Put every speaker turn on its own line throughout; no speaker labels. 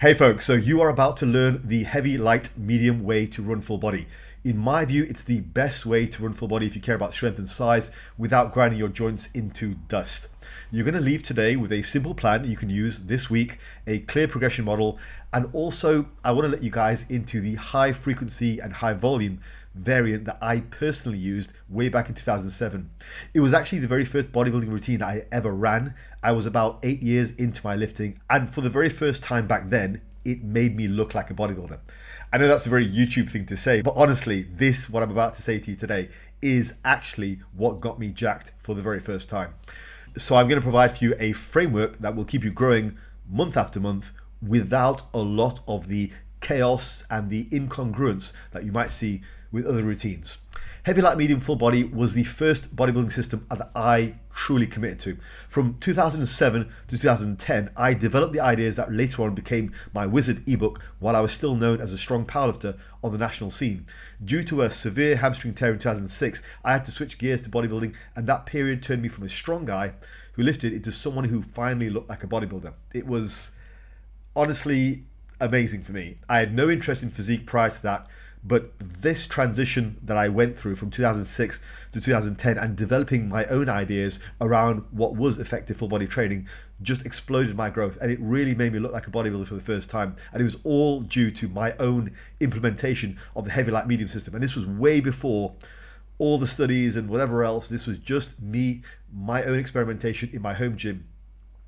Hey folks, so you are about to learn the heavy, light, medium way to run full body. In my view, it's the best way to run full body if you care about strength and size without grinding your joints into dust. You're going to leave today with a simple plan you can use this week, a clear progression model, and also I want to let you guys into the high frequency and high volume variant that I personally used way back in 2007. It was actually the very first bodybuilding routine I ever ran. I was about 8 years into my lifting, and for the very first time back then, it made me look like a bodybuilder. I know that's a very YouTube thing to say, but honestly, what I'm about to say to you today is actually what got me jacked for the very first time. So I'm going to provide for you a framework that will keep you growing month after month without a lot of the chaos and the incongruence that you might see with other routines. Heavy, light, medium, full body was the first bodybuilding system that I truly committed to. From 2007 to 2010, I developed the ideas that later on became my Wizard ebook while I was still known as a strong powerlifter on the national scene. Due to a severe hamstring tear in 2006, I had to switch gears to bodybuilding, and that period turned me from a strong guy who lifted into someone who finally looked like a bodybuilder. It was honestly amazing for me. I had no interest in physique prior to that, but this transition that I went through from 2006 to 2010 and developing my own ideas around what was effective full body training just exploded my growth, and it really made me look like a bodybuilder for the first time. And it was all due to my own implementation of the heavy, light, medium system. And this was way before all the studies and whatever else. This was just me, my own experimentation in my home gym.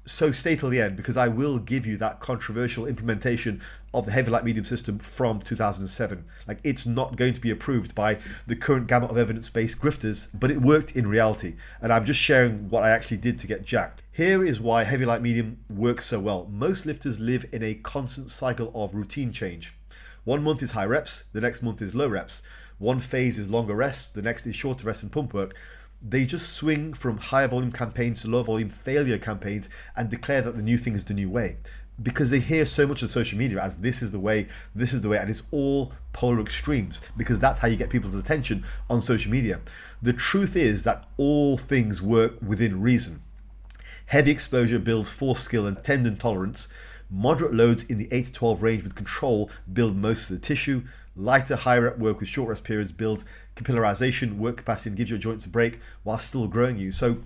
So stay till the end, because I will give you that controversial implementation of the heavy, light, medium system from 2007. Like, it's not going to be approved by the current gamut of evidence-based grifters, but it worked in reality. And I'm just sharing what I actually did to get jacked. Here is why heavy, light, medium works so well. Most lifters live in a constant cycle of routine change. 1 month is high reps, the next month is low reps. One phase is longer rest, the next is shorter rest and pump work. They just swing from higher volume campaigns to low volume failure campaigns and declare that the new thing is the new way, because they hear so much on social media as this is the way, and it's all polar extremes, because that's how you get people's attention on social media. The truth is that all things work within reason. Heavy exposure builds force skill and tendon tolerance. Moderate loads in the 8 to 12 range with control build most of the tissue. Lighter, high rep work with short rest periods builds capillarization, work capacity, and gives your joints a break while still growing you. So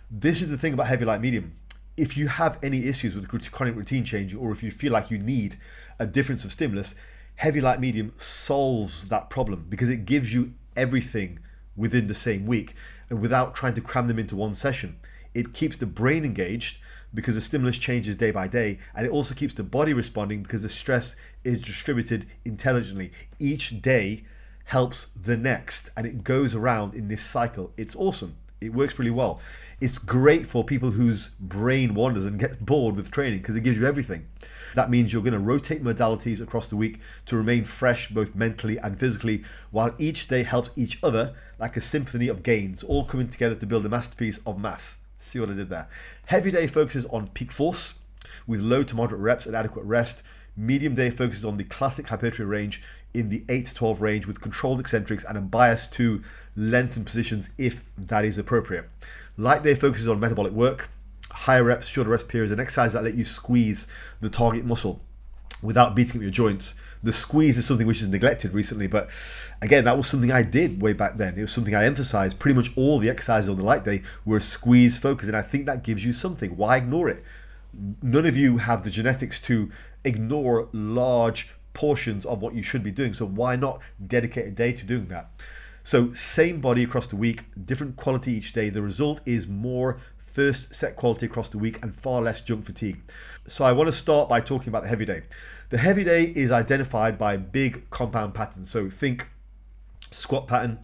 this is the thing about heavy, light, medium. If you have any issues with chronic routine change, or if you feel like you need a difference of stimulus, heavy, light, medium solves that problem, because it gives you everything within the same week and without trying to cram them into one session. It keeps the brain engaged because the stimulus changes day by day, and it also keeps the body responding because the stress is distributed intelligently. Each day helps the next, and it goes around in this cycle. It's awesome. It works really well. It's great for people whose brain wanders and gets bored with training, because it gives you everything. That means you're going to rotate modalities across the week to remain fresh both mentally and physically, while each day helps each other like a symphony of gains, all coming together to build a masterpiece of mass. See what I did there? Heavy day focuses on peak force with low to moderate reps and adequate rest. Medium day focuses on the classic hypertrophy range in the 8 to 12 range with controlled eccentrics and a bias to lengthen positions if that is appropriate. Light day focuses on metabolic work, higher reps, shorter rest periods, and exercises that let you squeeze the target muscle without beating up your joints. The squeeze is something which is neglected recently, but again, that was something I did way back then. It was something I emphasized. Pretty much all the exercises on the light day were squeeze focused, and I think that gives you something. Why ignore it? None of you have the genetics to ignore large portions of what you should be doing, so why not dedicate a day to doing that? So same body across the week, different quality each day. The result is more first set quality across the week and far less junk fatigue. So I want to start by talking about the heavy day. The heavy day is identified by big compound patterns. So think squat pattern,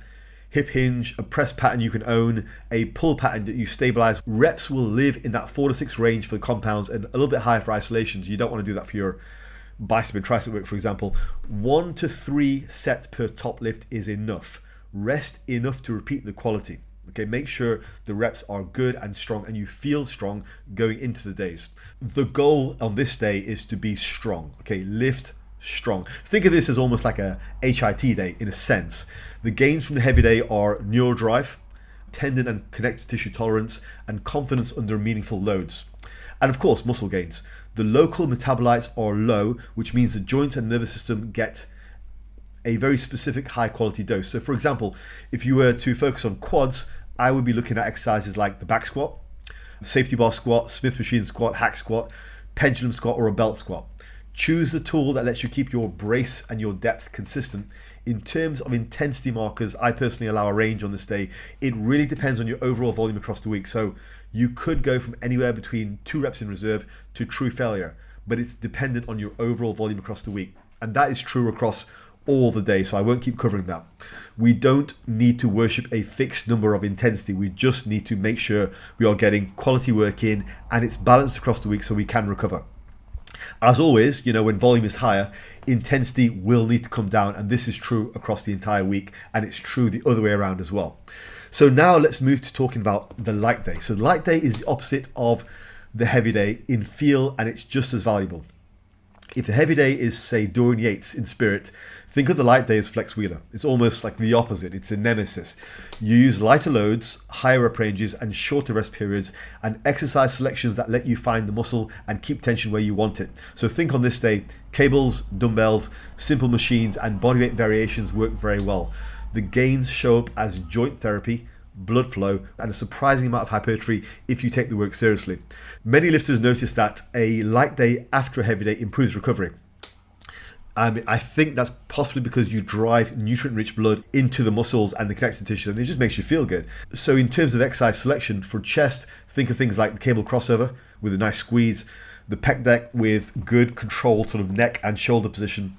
hip hinge, a press pattern you can own, a pull pattern that you stabilize. Reps will live in that 4 to 6 range for the compounds and a little bit higher for isolations. You don't want to do that for your bicep and tricep work, for example. 1 to 3 sets per top lift is enough. Rest enough to repeat the quality. Okay, make sure the reps are good and strong and you feel strong going into the days. The goal on this day is to be strong. Okay, lift strong. Think of this as almost like a HIT day in a sense. The gains from the heavy day are neural drive, tendon and connective tissue tolerance, and confidence under meaningful loads. And of course, muscle gains. The local metabolites are low, which means the joints and nervous system get a very specific high quality dose. So for example, if you were to focus on quads, I would be looking at exercises like the back squat, safety bar squat, Smith machine squat, hack squat, pendulum squat, or a belt squat. Choose the tool that lets you keep your brace and your depth consistent. In terms of intensity markers, I personally allow a range on this day. It really depends on your overall volume across the week. So you could go from anywhere between 2 reps in reserve to true failure, but it's dependent on your overall volume across the week. And that is true across all the day, so I won't keep covering that. We don't need to worship a fixed number of intensity. We just need to make sure we are getting quality work in and it's balanced across the week so we can recover. As always, when volume is higher, intensity will need to come down, and this is true across the entire week, and it's true the other way around as well. So now let's move to talking about the light day. So the light day is the opposite of the heavy day in feel, and it's just as valuable. If the heavy day is, say, Dorian Yates in spirit, think of the light day as Flex Wheeler. It's almost like the opposite. It's a nemesis. You use lighter loads, higher rep ranges, and shorter rest periods, and exercise selections that let you find the muscle and keep tension where you want it. So think on this day, cables, dumbbells, simple machines, and bodyweight variations work very well. The gains show up as joint therapy, blood flow, and a surprising amount of hypertrophy if you take the work seriously. Many lifters notice that a light day after a heavy day improves recovery. I think that's possibly because you drive nutrient-rich blood into the muscles and the connective tissues, and it just makes you feel good. So in terms of exercise selection, for chest, think of things like the cable crossover with a nice squeeze, the pec deck with good controlled sort of neck and shoulder position,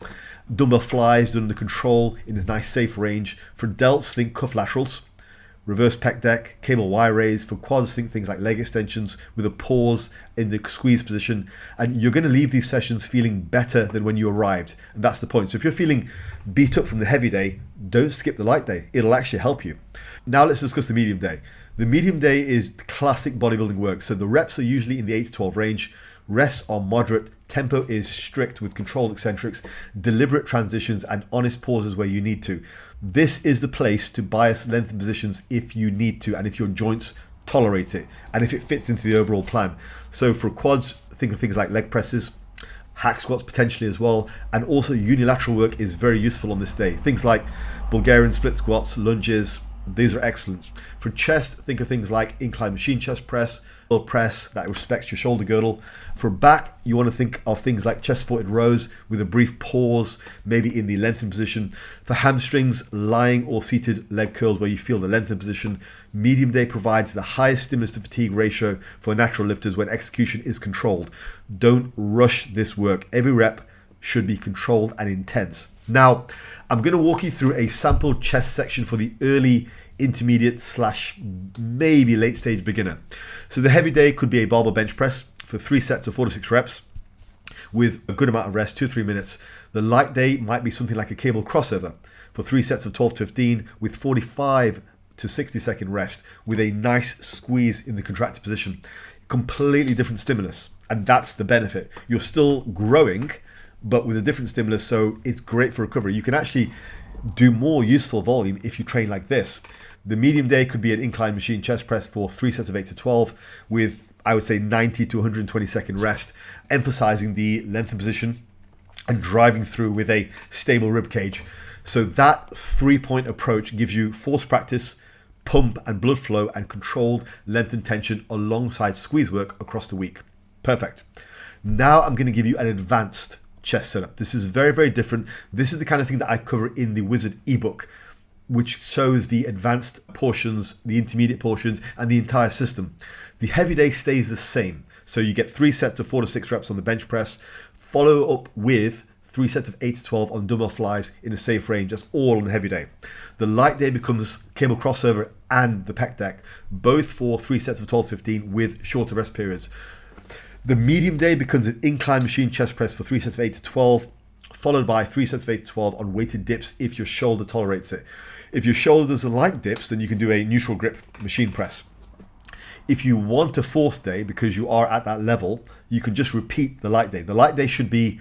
dumbbell flies done under control in a nice safe range. For delts, think cuff laterals, reverse pec deck, cable Y raise. For quads, think things like leg extensions with a pause in the squeeze position. And you're going to leave these sessions feeling better than when you arrived. And that's the point. So if you're feeling beat up from the heavy day, don't skip the light day. It'll actually help you. Now let's discuss the medium day. The medium day is classic bodybuilding work. So the reps are usually in the 8 to 12 range. Rests are moderate, tempo is strict with controlled eccentrics, deliberate transitions, and honest pauses where you need to. This is the place to bias length and positions if you need to, and if your joints tolerate it, and if it fits into the overall plan. So for quads, think of things like leg presses, hack squats potentially as well, and also unilateral work is very useful on this day. Things like Bulgarian split squats, lunges, these are excellent. For chest, think of things like incline machine chest press that respects your shoulder girdle. For back, you want to think of things like chest supported rows with a brief pause, maybe in the lengthened position. For hamstrings, lying or seated leg curls where you feel the lengthened position. Medium day provides the highest stimulus to fatigue ratio for natural lifters when execution is controlled. Don't rush this work. Every rep should be controlled and intense. Now, I'm going to walk you through a sample chest section for the early, intermediate / maybe late stage beginner. So the heavy day could be a barbell bench press for 3 sets of 4 to 6 reps with a good amount of rest, 2 to 3 minutes. The light day might be something like a cable crossover for 3 sets of 12 to 15 with 45 to 60 second rest with a nice squeeze in the contracted position. Completely different stimulus, and that's the benefit. You're still growing, but with a different stimulus, so it's great for recovery. You can actually do more useful volume if you train like this. The medium day could be an incline machine chest press for 3 sets of 8 to 12 with, I would say, 90 to 120 second rest, emphasizing the lengthened position and driving through with a stable rib cage. So that 3-point approach gives you force practice, pump and blood flow, and controlled length and tension alongside squeeze work across the week. Perfect. Now I'm going to give you an advanced chest setup. This is very, very different. This is the kind of thing that I cover in the Wizard ebook, which shows the advanced portions, the intermediate portions, and the entire system. The heavy day stays the same. So you get 3 sets of 4 to 6 reps on the bench press, follow up with 3 sets of 8 to 12 on dumbbell flies in a safe range. That's all on the heavy day. The light day becomes cable crossover and the pec deck, both for 3 sets of 12 to 15 with shorter rest periods. The medium day becomes an incline machine chest press for 3 sets of 8 to 12, followed by 3 sets of 8 to 12 on weighted dips if your shoulder tolerates it. If your shoulder doesn't like dips, then you can do a neutral grip machine press. If you want a 4th day, because you are at that level, you can just repeat the light day. The light day should be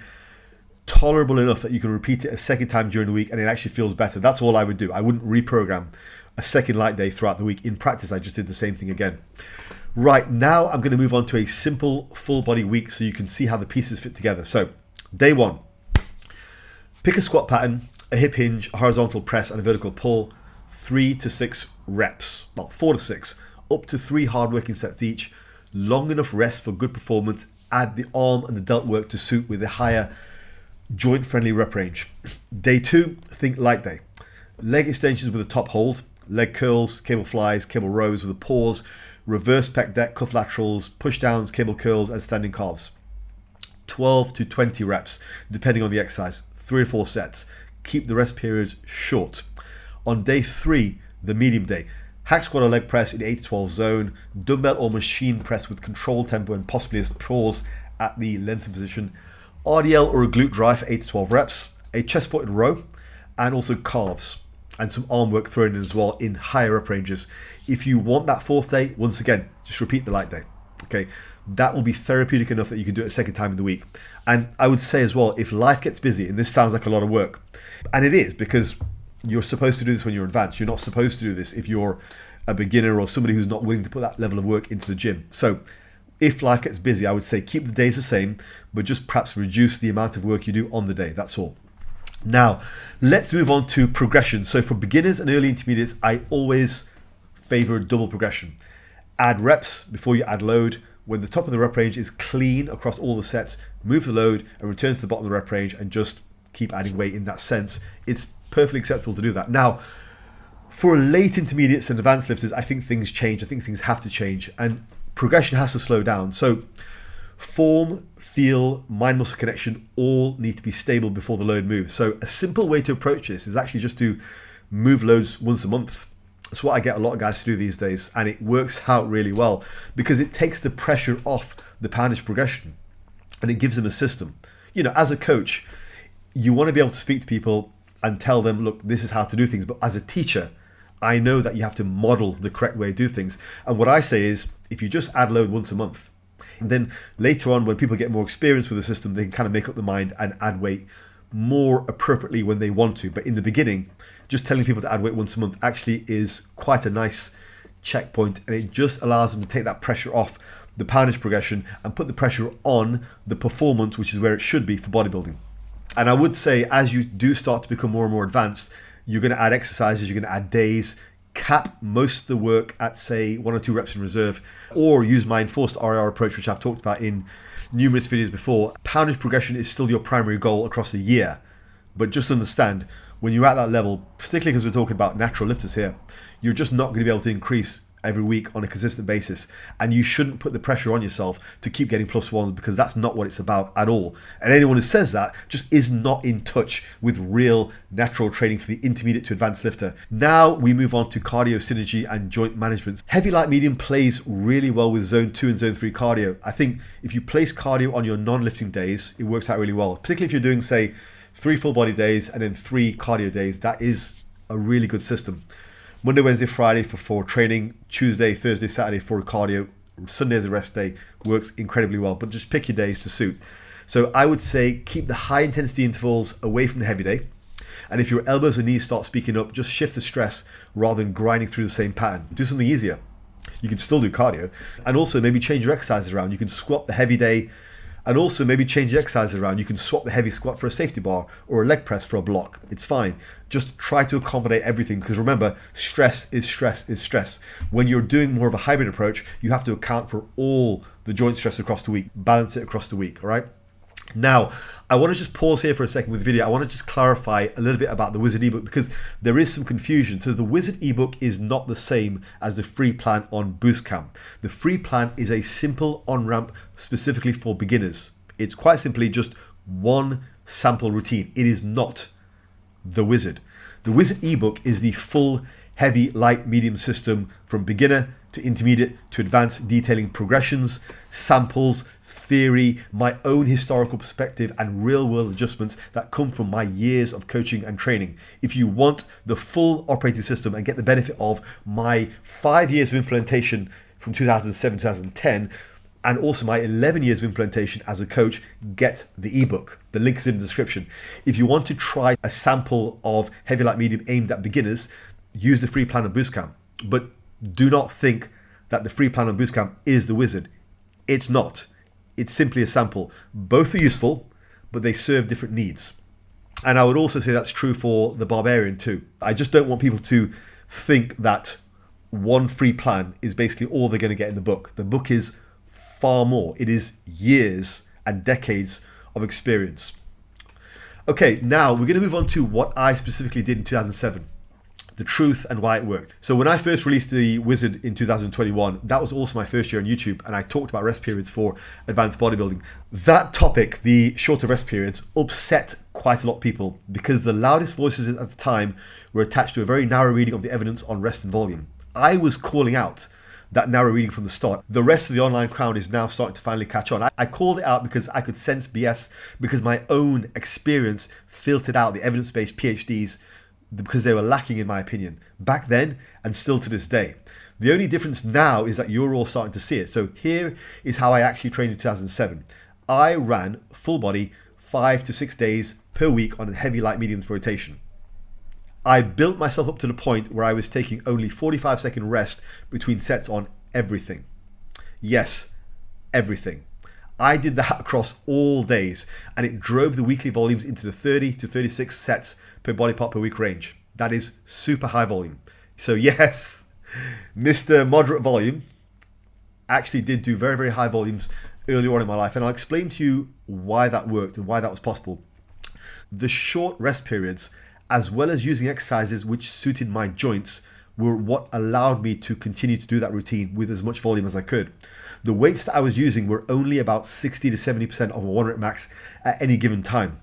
tolerable enough that you can repeat it a second time during the week and it actually feels better. That's all I would do. I wouldn't reprogram a second light day throughout the week. In practice, I just did the same thing again. Right, now I'm going to move on to a simple full body week so you can see how the pieces fit together. So, day one, pick a squat pattern, a hip hinge, a horizontal press, and a vertical pull, 3 to 6 reps, well, 4 to 6, up to 3 hard working sets each, long enough rest for good performance, add the arm and the delt work to suit with a higher joint friendly rep range. Day two, think light day. Leg extensions with a top hold, leg curls, cable flies, cable rows with a pause, reverse pec deck, cuff laterals, push downs, cable curls, and standing calves. 12 to 20 reps, depending on the exercise, 3 or 4 sets. Keep the rest periods short. On day 3, the medium day, hack squat or leg press in 8 to 12 zone, dumbbell or machine press with controlled tempo and possibly a pause at the lengthened position, RDL or a glute drive for 8 to 12 reps, a chest supported row, and also calves, and some arm work thrown in as well in higher up ranges. If you want that 4th day, once again, just repeat the light day. Okay, that will be therapeutic enough that you can do it a second time in the week. And I would say as well, if life gets busy, and this sounds like a lot of work, and it is, because you're supposed to do this when you're advanced. You're not supposed to do this if you're a beginner or somebody who's not willing to put that level of work into the gym. So if life gets busy, I would say keep the days the same, but just perhaps reduce the amount of work you do on the day. That's all. Now, let's move on to progression. So for beginners and early intermediates, I always favor double progression. Add reps before you add load. When the top of the rep range is clean across all the sets, move the load and return to the bottom of the rep range and just keep adding weight in that sense. It's perfectly acceptable to do that. Now, for late intermediates and advanced lifters, I think things change. I think things have to change and progression has to slow down. So form, feel, mind-muscle connection all need to be stable before the load moves. So a simple way to approach this is actually just to move loads once a month. That's what I get a lot of guys to do these days, and it works out really well because it takes the pressure off the poundage progression and it gives them a system. You know, as a coach, you want to be able to speak to people and tell them, look, this is how to do things. But as a teacher, I know that you have to model the correct way to do things. And what I say is, if you just add load once a month, and then later on when people get more experience with the system, they can kind of make up their mind and add weight more appropriately when they want to. But in the beginning, just telling people to add weight once a month actually is quite a nice checkpoint, and it just allows them to take that pressure off the poundage progression and put the pressure on the performance, which is where it should be for bodybuilding. And I would say as you do start to become more and more advanced, you're going to add exercises, you're going to add days, cap most of the work at say 1 or 2 reps in reserve, or use my enforced RIR approach, which I've talked about in numerous videos before. Poundage progression is still your primary goal across the year, but just understand when you're at that level, particularly because we're talking about natural lifters here, you're just not going to be able to increase every week on a consistent basis, and you shouldn't put the pressure on yourself to keep getting +1 because that's not what it's about at all. And anyone who says that just is not in touch with real natural training for the intermediate to advanced lifter. Now we move on to cardio synergy and joint management. Heavy, light, medium plays really well with zone 2 and zone 3 cardio. I think if you place cardio on your non-lifting days, it works out really well, particularly if you're doing say 3 full body days and then 3 cardio days. That is a really good system. Monday, Wednesday, Friday for training, Tuesday, Thursday, Saturday for cardio, Sunday as a rest day works incredibly well, but just pick your days to suit. So I would say keep the high intensity intervals away from the heavy day. And if your elbows and knees start speaking up, just shift the stress rather than grinding through the same pattern. Do something easier. You can still do cardio, and also maybe change your exercises around. You can swap the heavy day and also maybe change the exercises around. You can swap the heavy squat for a safety bar or a leg press for a block. It's fine. Just try to accommodate everything, because remember, stress is stress is stress. When you're doing more of a hybrid approach, you have to account for all the joint stress across the week, balance it across the week, all right? Now, I want to just pause here for a second with the video. I want to just clarify a little bit about the Wizard ebook because there is some confusion. So the Wizard ebook is not the same as the free plan on BoostCamp. The free plan is a simple on-ramp specifically for beginners. It's quite simply just one sample routine. It is not the Wizard. The Wizard ebook is the full heavy, light, medium system from beginner to intermediate to advanced, detailing progressions, samples, theory, my own historical perspective, and real world adjustments that come from my years of coaching and training. If you want the full operating system and get the benefit of my 5 years of implementation from 2007 to 2010, and also my 11 years of implementation as a coach, get the ebook. The link is in the description. If you want to try a sample of heavy, light, medium aimed at beginners, use the free plan of BoostCamp. But do not think that the free plan on BoostCamp is the wizard. It's not. It's simply a sample. Both are useful, but they serve different needs. And I would also say that's true for the Barbarian too. I just don't want people to think that one free plan is basically all they're going to get in the book. The book is far more. It is years and decades of experience. Okay, now we're going to move on to what I specifically did in 2007. The truth and why it worked. So when I first released the Wizard in 2021, that was also my first year on YouTube, and I talked about rest periods for advanced bodybuilding. That topic, the shorter rest periods, upset quite a lot of people because the loudest voices at the time were attached to a very narrow reading of the evidence on rest and volume. I was calling out that narrow reading from the start. The rest of the online crowd is now starting to finally catch on. I called it out because I could sense BS, because my own experience filtered out the evidence-based PhDs because they were lacking, in my opinion, back then and still to this day. The only difference now is that you're all starting to see it. So here is how I actually trained in 2007. I ran full body 5 to 6 days per week on a heavy light medium rotation. I built myself up to the point where I was taking only 45-second rest between sets on everything. Yes, everything. I did that across all days, and it drove the weekly volumes into the 30 to 36 sets per body part per week range. That is super high volume. So yes, Mr. Moderate Volume actually did do very, very high volumes earlier on in my life, and I'll explain to you why that worked and why that was possible. The short rest periods, as well as using exercises which suited my joints, were what allowed me to continue to do that routine with as much volume as I could. The weights that I was using were only about 60 to 70% of a 1 rep max at any given time.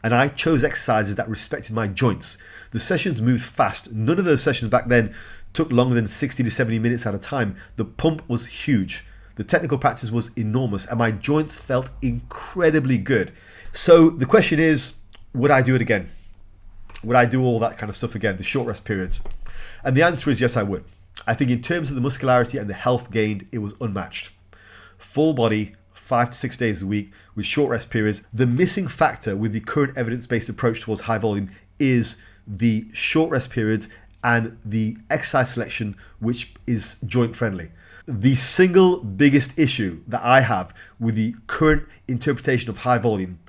And I chose exercises that respected my joints. The sessions moved fast. None of those sessions back then took longer than 60 to 70 minutes at a time. The pump was huge. The technical practice was enormous, and my joints felt incredibly good. So the question is, would I do it again? Would I do all that kind of stuff again, the short rest periods? And the answer is yes, I would. I think in terms of the muscularity and the health gained, it was unmatched. Full body, 5 to 6 days a week with short rest periods. The missing factor with the current evidence-based approach towards high volume is the short rest periods and the exercise selection, which is joint friendly. The single biggest issue that I have with the current interpretation of high volume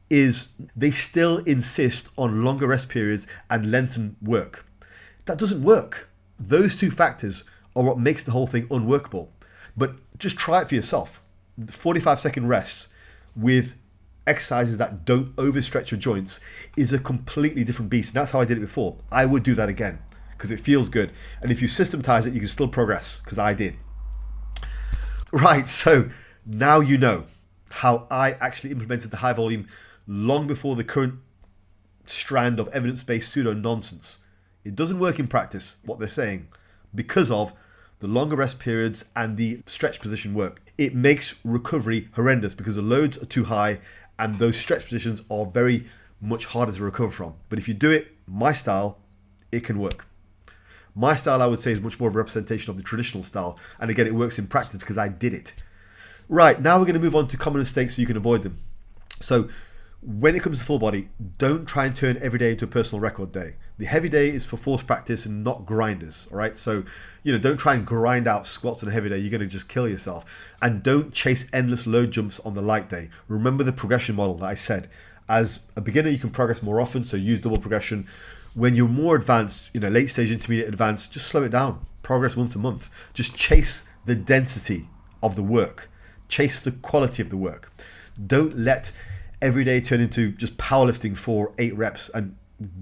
is they still insist on longer rest periods and lengthened work. That doesn't work. Those two factors are what makes the whole thing unworkable. But just try it for yourself. 45-second rests with exercises that don't overstretch your joints is a completely different beast. And that's how I did it before. I would do that again because it feels good. And if you systematize it, you can still progress, because I did. Right, so now you know how I actually implemented the high volume long before the current strand of evidence-based pseudo-nonsense. It doesn't work in practice, what they're saying, because of the longer rest periods and the stretch position work. It makes recovery horrendous because the loads are too high and those stretch positions are very much harder to recover from. But if you do it my style, it can work. My style, I would say, is much more of a representation of the traditional style. And again, it works in practice because I did it. Right, now we're going to move on to common mistakes so you can avoid them. So when it comes to full body, don't try and turn every day into a personal record day. The heavy day is for forced practice and not grinders, all right? So, don't try and grind out squats on a heavy day. You're going to just kill yourself. And don't chase endless load jumps on the light day. Remember the progression model that I said. As a beginner, you can progress more often, so use double progression. When you're more advanced, late stage, intermediate, advanced, just slow it down. Progress once a month. Just chase the density of the work. Chase the quality of the work. Don't let every day turn into just powerlifting for 8 reps and,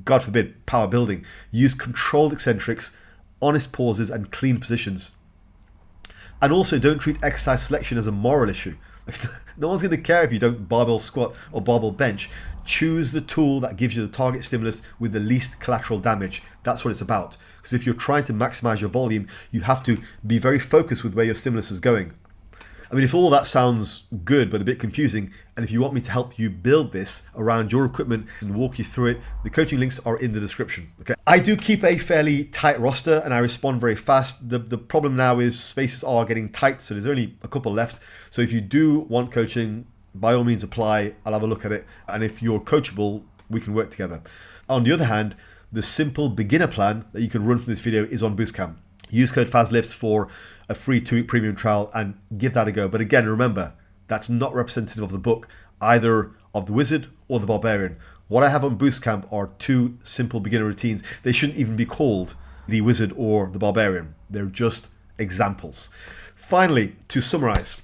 God forbid, power building. Use controlled eccentrics, honest pauses, and clean positions. And also, don't treat exercise selection as a moral issue. No one's going to care if you don't barbell squat or barbell bench. Choose the tool that gives you the target stimulus with the least collateral damage. That's what it's about. Because if you're trying to maximize your volume, you have to be very focused with where your stimulus is going. I mean, if all that sounds good but a bit confusing, and if you want me to help you build this around your equipment and walk you through it, the coaching links are in the description. Okay. I do keep a fairly tight roster and I respond very fast. The problem now is spaces are getting tight, so there's only a couple left. So if you do want coaching, by all means apply. I'll have a look at it. And if you're coachable, we can work together. On the other hand, the simple beginner plan that you can run from this video is on BoostCamp. Use code Fazlifts for a free 2-week premium trial and give that a go. But again, remember, that's not representative of the book, either of the Wizard or the Barbarian. What I have on BoostCamp are 2 simple beginner routines. They shouldn't even be called the Wizard or the Barbarian. They're just examples. Finally, to summarize,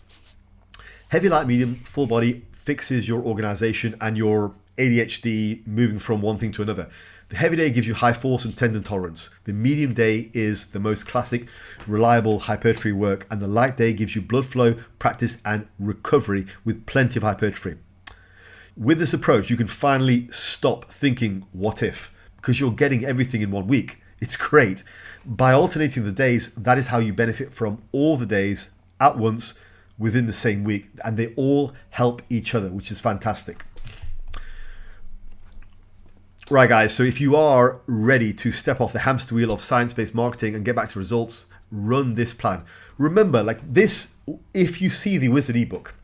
heavy, light, medium, full body fixes your organization and your ADHD moving from one thing to another. The heavy day gives you high force and tendon tolerance. The medium day is the most classic, reliable hypertrophy work, and the light day gives you blood flow, practice, and recovery with plenty of hypertrophy. With this approach, you can finally stop thinking, what if? Because you're getting everything in 1 week. It's great. By alternating the days, that is how you benefit from all the days at once within the same week, and they all help each other, which is fantastic. Right, guys, so if you are ready to step off the hamster wheel of science-based marketing and get back to results, run this plan. Remember, like this, if you see the Wizard ebook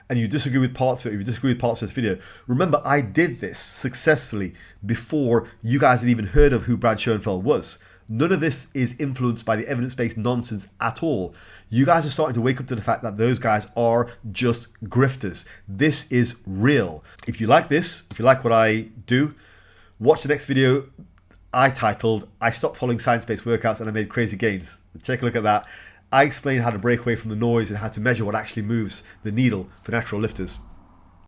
and you disagree with parts of it, if you disagree with parts of this video, remember I did this successfully before you guys had even heard of who Brad Schoenfeld was. None of this is influenced by the evidence-based nonsense at all. You guys are starting to wake up to the fact that those guys are just grifters. This is real. If you like this, if you like what I do, watch the next video I titled, I stopped following science-based workouts and I made crazy gains. Take a look at that. I explain how to break away from the noise and how to measure what actually moves the needle for natural lifters.